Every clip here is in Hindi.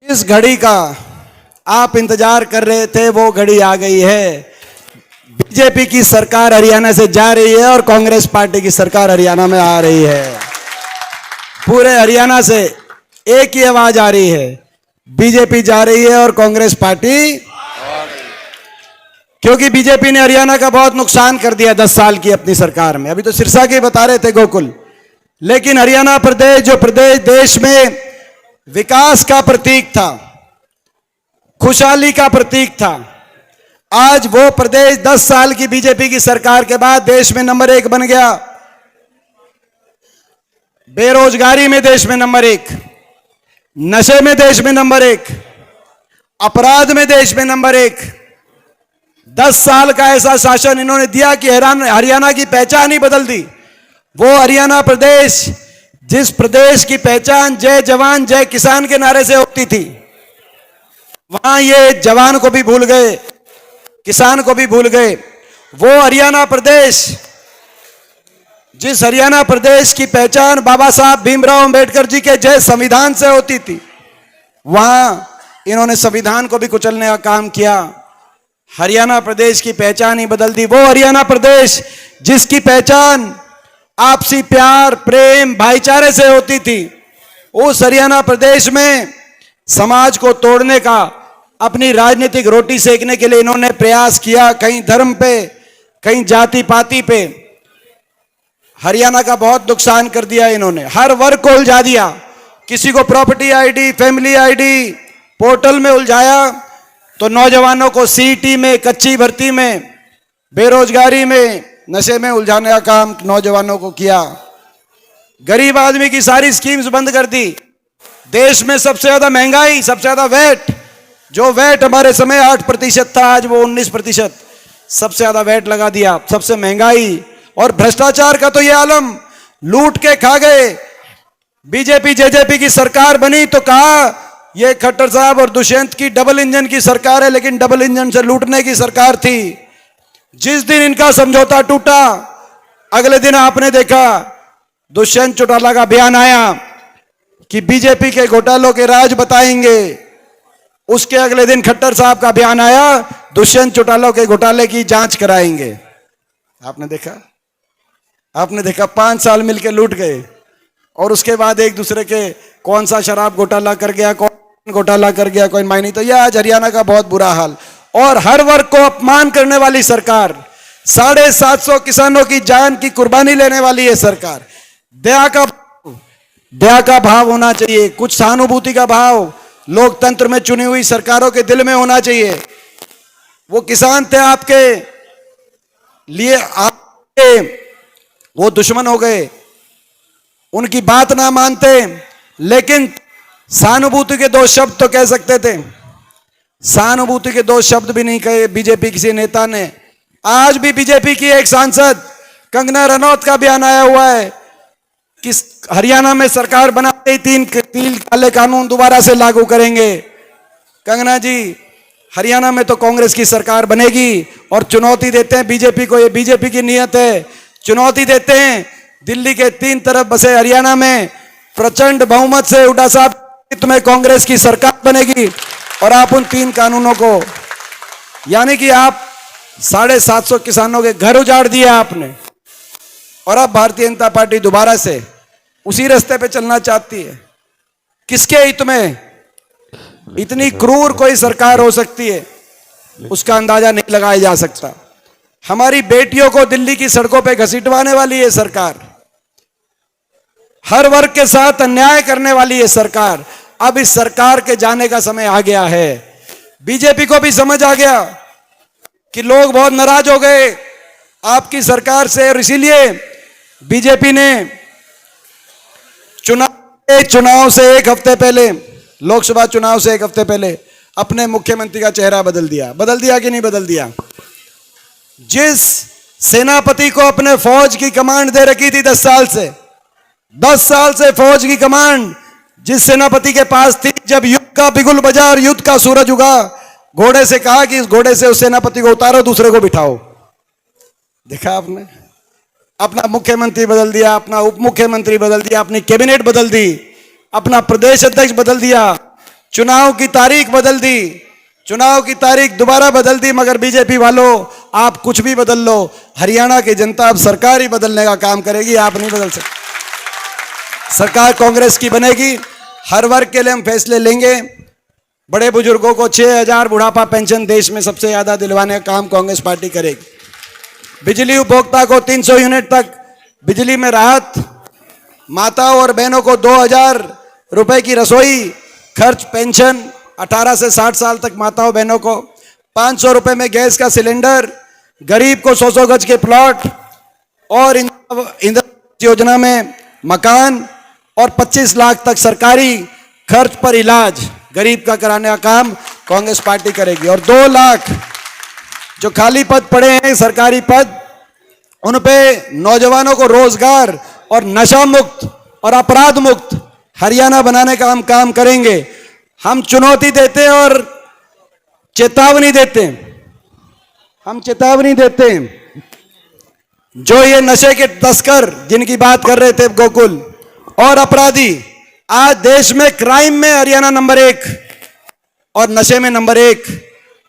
इस घड़ी का आप इंतजार कर रहे थे, वो घड़ी आ गई है। बीजेपी की सरकार हरियाणा से जा रही है और कांग्रेस पार्टी की सरकार हरियाणा में आ रही है। पूरे हरियाणा से एक ही आवाज आ रही है, बीजेपी जा रही है और कांग्रेस पार्टी, क्योंकि बीजेपी ने हरियाणा का बहुत नुकसान कर दिया 10 साल की अपनी सरकार में। अभी तो सिरसा के बता रहे थे गोकुल, लेकिन हरियाणा प्रदेश जो प्रदेश देश में विकास का प्रतीक था, खुशहाली का प्रतीक था, आज वो प्रदेश 10 साल की बीजेपी की सरकार के बाद देश में नंबर 1 बन गया। बेरोजगारी में देश में नंबर 1, नशे में देश में नंबर 1, अपराध में देश में नंबर 1। 10 साल का ऐसा शासन इन्होंने दिया कि हरियाणा की पहचान ही बदल दी। वो हरियाणा प्रदेश जिस प्रदेश की पहचान जय जवान जय किसान के नारे से होती थी, वहां ये जवान को भी भूल गए, किसान को भी भूल गए। वो हरियाणा प्रदेश जिस हरियाणा प्रदेश की पहचान बाबा साहब भीमराव अंबेडकर जी के जय संविधान से होती थी, वहां इन्होंने संविधान को भी कुचलने का काम किया। हरियाणा प्रदेश की पहचान ही बदल दी। वो हरियाणा प्रदेश जिसकी पहचान आपसी प्यार प्रेम भाईचारे से होती थी, उस हरियाणा प्रदेश में समाज को तोड़ने का, अपनी राजनीतिक रोटी सेकने के लिए इन्होंने प्रयास किया। कहीं धर्म पे, कहीं जाति पाति पे हरियाणा का बहुत नुकसान कर दिया इन्होंने। हर वर्ग को उलझा दिया, किसी को property ID, family ID portal में उलझाया, तो नौजवानों को सीटी में, कच्ची भर्ती में, बेरोजगारी में, नशे में उलझाने का काम नौजवानों को किया। गरीब आदमी की सारी स्कीम्स बंद कर दी। देश में सबसे ज्यादा महंगाई, सबसे ज्यादा वैट, जो वैट हमारे समय 8% था, आज वो 19%, सबसे ज्यादा वैट लगा दिया। सबसे महंगाई और भ्रष्टाचार का तो ये आलम, लूट के खा गए। बीजेपी जेजेपी की सरकार बनी तो कहा ये खट्टर साहब और दुष्यंत की डबल इंजन की सरकार है, लेकिन डबल इंजन से लूटने की सरकार थी। जिस दिन इनका समझौता टूटा, अगले दिन आपने देखा दुष्यंत चौटाला का बयान आया कि बीजेपी के घोटालों के राज बताएंगे। उसके अगले दिन खट्टर साहब का बयान आया, दुष्यंत चौटाला के घोटाले की जांच कराएंगे। आपने देखा 5 साल मिलकर लूट गए, और उसके बाद एक दूसरे के कौन सा शराब घोटाला कर गया, कौन घोटाला कर गया, कोई मायने। तो यह आज हरियाणा का बहुत बुरा हाल। और हर वर्ग को अपमान करने वाली सरकार, 750 किसानों की जान की कुर्बानी लेने वाली है सरकार। दया का भाव होना चाहिए, कुछ सहानुभूति का भाव लोकतंत्र में चुनी हुई सरकारों के दिल में होना चाहिए। वो किसान थे आपके लिए, आपके वो दुश्मन हो गए, उनकी बात ना मानते, लेकिन सहानुभूति के 2 शब्द तो कह सकते थे। सहानुभूति के 2 शब्द भी नहीं कहे बीजेपी किसी नेता ने। आज भी बीजेपी की एक सांसद कंगना रनौत का बयान आया हुआ है कि हरियाणा में सरकार बनाते ही 3 काले कानून दोबारा से लागू करेंगे। कंगना जी, हरियाणा में तो कांग्रेस की सरकार बनेगी, और चुनौती देते हैं बीजेपी को, ये बीजेपी की नीयत है। चुनौती देते हैं, दिल्ली के 3 तरफ बसे हरियाणा में प्रचंड बहुमत से हुड्डा साहब में कांग्रेस की सरकार बनेगी, और आप उन 3 कानूनों को, यानी कि आप 750 किसानों के घर उजाड़ दिए आपने, और अब भारतीय जनता पार्टी दोबारा से उसी रास्ते पे चलना चाहती है। किसके हित में इतनी क्रूर कोई सरकार हो सकती है, उसका अंदाजा नहीं लगाया जा सकता। हमारी बेटियों को दिल्ली की सड़कों पे घसीटवाने वाली है सरकार, हर वर्ग के साथ अन्याय करने वाली है सरकार। अब इस सरकार के जाने का समय आ गया है। बीजेपी को भी समझ आ गया कि लोग बहुत नाराज हो गए आपकी सरकार से, और इसीलिए बीजेपी ने चुनाव से 1 हफ्ते पहले, लोकसभा चुनाव से 1 हफ्ते पहले अपने मुख्यमंत्री का चेहरा बदल दिया कि नहीं बदल दिया। जिस सेनापति को अपने फौज की कमांड दे रखी थी 10 साल से फौज की कमांड जिस सेनापति के पास थी, जब युद्ध का बिगुल बजा और युद्ध का सूरज उगा, घोड़े से कहा कि इस घोड़े से उस सेनापति को उतारो, दूसरे को बिठाओ। देखा आपने, अपना मुख्यमंत्री बदल दिया, अपना उप मुख्यमंत्री बदल दिया, अपनी कैबिनेट बदल दी, अपना प्रदेश अध्यक्ष बदल दिया, चुनाव की तारीख बदल दी, चुनाव की तारीख दोबारा बदल दी, मगर बीजेपी वालों आप कुछ भी बदल लो, हरियाणा की जनता अब सरकार ही बदलने का काम करेगी, आप नहीं बदल सकते। सरकार कांग्रेस की बनेगी, हर वर्ग के लिए हम फैसले लेंगे। बड़े बुजुर्गों को 6,000 बुढ़ापा पेंशन देश में सबसे ज्यादा दिलवाने का काम कांग्रेस पार्टी करेगी। बिजली उपभोक्ता को 300 यूनिट तक बिजली में राहत, माताओं और बहनों को 2,000 रुपए की रसोई खर्च पेंशन, 18 से 60 साल तक माताओं बहनों को 500 रुपए में गैस का सिलेंडर, गरीब को 100 गज के प्लॉट और इंदिरा योजना में मकान और 25 लाख तक सरकारी खर्च पर इलाज गरीब का कराने का काम कांग्रेस पार्टी करेगी। और 2 लाख जो खाली पद पड़े हैं सरकारी पद, उन पे नौजवानों को रोजगार और नशा मुक्त और अपराध मुक्त हरियाणा बनाने का हम काम करेंगे। हम चुनौती देते हैं और चेतावनी देते हैं, हम चेतावनी देते हैं, जो ये नशे के तस्कर जिनकी बात कर रहे थे गोकुल और अपराधी, आज देश में क्राइम में हरियाणा नंबर 1 और नशे में नंबर 1।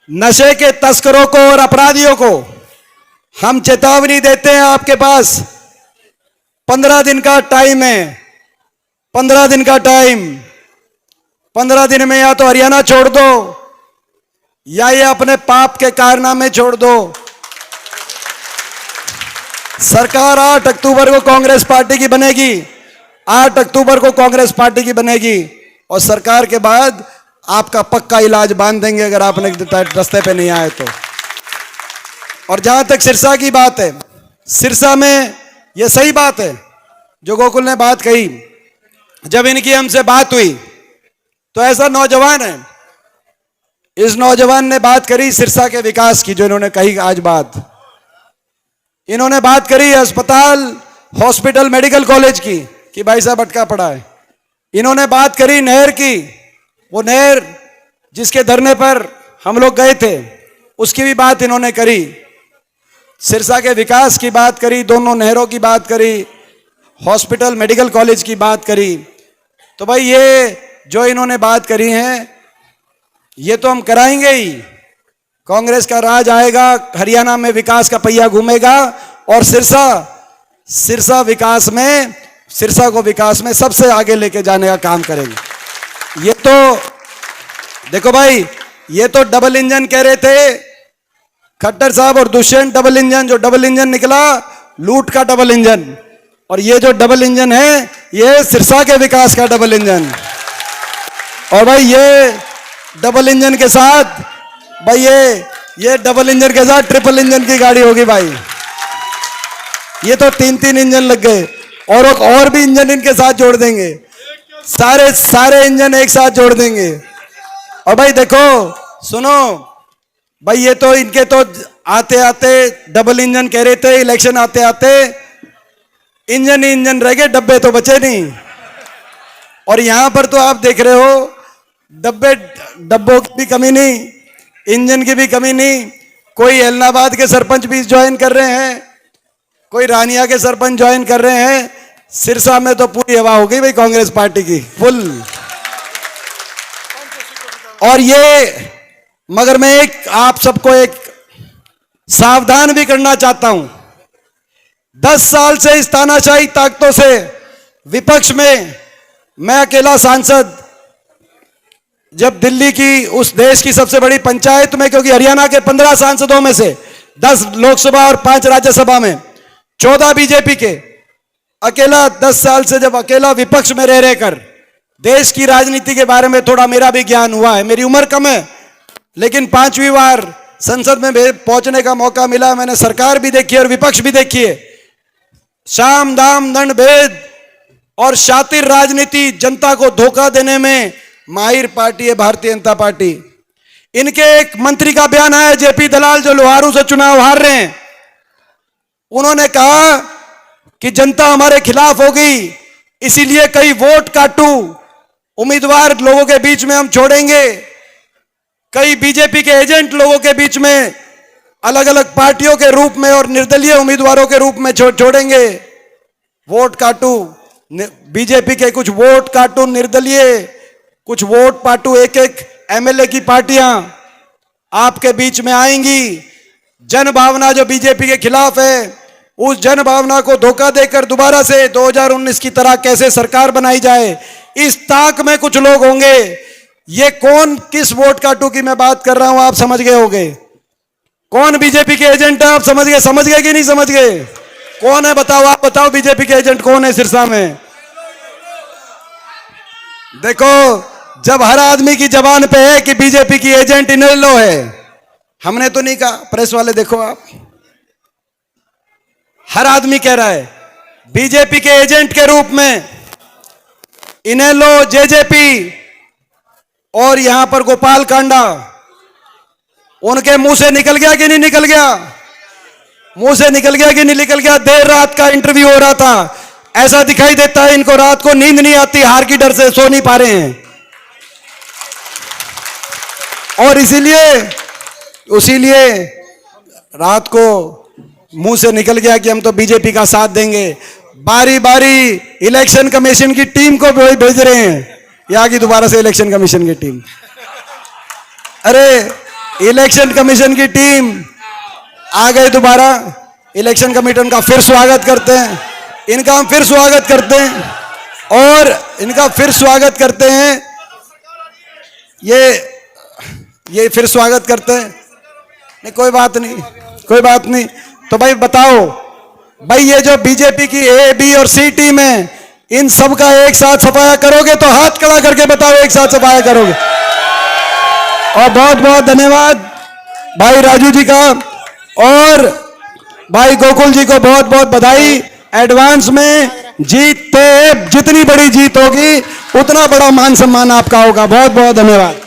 नशे के तस्करों को और अपराधियों को हम चेतावनी देते हैं, आपके पास 15 दिन का टाइम है, 15 दिन का टाइम। 15 दिन में या तो हरियाणा छोड़ दो या ये अपने पाप के कारनामे छोड़ दो। सरकार 8 अक्टूबर को कांग्रेस पार्टी की बनेगी, 8 अक्टूबर को कांग्रेस पार्टी की बनेगी और सरकार के बाद आपका पक्का इलाज बांध देंगे अगर आपने रास्ते पे नहीं आए तो। और जहां तक सिरसा की बात है, सिरसा में यह सही बात है जो गोकुल ने बात कही। जब इनकी हमसे बात हुई तो ऐसा नौजवान है, इस नौजवान ने बात करी सिरसा के विकास की, जो इन्होंने कही आज बात, इन्होंने बात करी अस्पताल, हॉस्पिटल, मेडिकल कॉलेज की कि भाई साहब अटका पड़ा है। इन्होंने बात करी नहर की, वो नहर जिसके धरने पर हम लोग गए थे उसकी भी बात इन्होंने करी। सिरसा के विकास की बात करी, दोनों नहरों की बात करी, हॉस्पिटल, मेडिकल कॉलेज की बात करी। तो भाई ये जो इन्होंने बात करी है ये तो हम कराएंगे ही। कांग्रेस का राज आएगा, हरियाणा में विकास का पहिया घूमेगा और सिरसा विकास में, सिरसा को विकास में सबसे आगे लेके जाने का काम करेंगे। ये तो देखो भाई, ये तो डबल इंजन कह रहे थे खट्टर साहब और दुष्यंत, डबल इंजन, जो डबल इंजन निकला लूट का डबल इंजन, और ये जो डबल इंजन है ये सिरसा के विकास का डबल इंजन। और भाई ये डबल इंजन के साथ, भाई ये डबल इंजन के साथ ट्रिपल इंजन की गाड़ी होगी भाई। ये तो 3-3 इंजन लग गए और भी इंजन इनके साथ जोड़ देंगे, सारे इंजन एक साथ जोड़ देंगे। और भाई देखो सुनो भाई, ये तो इनके तो आते आते डबल इंजन कह रहे थे, इलेक्शन आते आते इंजन ही इंजन रह गए, डब्बे तो बचे नहीं। और यहां पर तो आप देख रहे हो डब्बों की भी कमी नहीं, इंजन की भी कमी नहीं। कोई एलनाबाद के सरपंच भी ज्वाइन कर रहे हैं, कोई रानिया के सरपंच ज्वाइन कर रहे हैं। सिरसा में तो पूरी हवा हो गई भाई कांग्रेस पार्टी की फुल। और ये मगर मैं आप सबको एक सावधान भी करना चाहता हूं। 10 साल से इस तानाशाही ताकतों से विपक्ष में मैं अकेला सांसद, जब दिल्ली की उस देश की सबसे बड़ी पंचायत में, क्योंकि हरियाणा के 15 सांसदों में से 10 लोकसभा और 5 राज्यसभा में 14 बीजेपी के, अकेला 10 साल से जब अकेला विपक्ष में रह रहकर देश की राजनीति के बारे में थोड़ा मेरा भी ज्ञान हुआ है। मेरी उम्र कम है लेकिन 5वीं बार संसद में पहुंचने का मौका मिला। मैंने सरकार भी देखी और विपक्ष भी देखी है। साम दाम दंड भेद और शातिर राजनीति, जनता को धोखा देने में माहिर पार्टी है भारतीय जनता पार्टी। इनके एक मंत्री का बयान आया, जेपी दलाल, जो लोहारू से चुनाव हार रहे हैं, उन्होंने कहा कि जनता हमारे खिलाफ हो गई, इसीलिए कई वोट काटू, उम्मीदवार लोगों के बीच में हम छोड़ेंगे, कई बीजेपी के एजेंट लोगों के बीच में अलग अलग पार्टियों के रूप में और निर्दलीय उम्मीदवारों के रूप में छोड़ेंगे। वोट काटू, बीजेपी के कुछ वोट काटू निर्दलीय कुछ वोट पाटू एक एक एमएलए की पार्टियां आपके बीच में आएंगी। जन भावना जो बीजेपी के खिलाफ है, उस जन भावना को धोखा देकर दोबारा से 2019 की तरह कैसे सरकार बनाई जाए, इस ताक में कुछ लोग होंगे। ये कौन किस वोट काटू की मैं बात कर रहा हूं आप समझ गए होंगे। कौन बीजेपी के एजेंट है आप समझ गए कि नहीं समझ गए? कौन है बताओ, आप बताओ बीजेपी के एजेंट कौन है सिरसा में? देखो, जब हर आदमी की जबान पे है कि बीजेपी की एजेंट इनेलो है, हमने तो नहीं कहा, प्रेस वाले देखो आप, हर आदमी कह रहा है बीजेपी के एजेंट के रूप में इनेलो, जेजेपी और यहां पर गोपाल कांडा, उनके मुंह से निकल गया कि नहीं निकल गया? मुंह से निकल गया कि नहीं निकल गया? देर रात का इंटरव्यू हो रहा था, ऐसा दिखाई देता है इनको रात को नींद नहीं आती, हार की डर से सो नहीं पा रहे हैं। और इसीलिए रात को मुंह से निकल गया कि हम तो बीजेपी का साथ देंगे। बारी बारी इलेक्शन कमीशन की टीम को भेज रहे हैं, यहां की दोबारा से इलेक्शन कमीशन की टीम, अरे इलेक्शन कमीशन की टीम आ गए दोबारा। इलेक्शन कमीशन का फिर स्वागत करते हैं, इनका हम फिर स्वागत करते हैं और इनका फिर स्वागत करते हैं, ये फिर स्वागत करते हैं। नहीं कोई बात नहीं। तो भाई बताओ, भाई ये जो बीजेपी की ए, बी और सी टीम है, इन सब का एक साथ सफाया करोगे तो हाथ खड़ा करके बताओ एक साथ सफाया करोगे। और बहुत बहुत धन्यवाद भाई राजू जी का, और भाई गोकुल जी को बहुत बहुत बधाई एडवांस में। जीतते जितनी बड़ी जीत होगी उतना बड़ा मान सम्मान आपका होगा। बहुत बहुत धन्यवाद।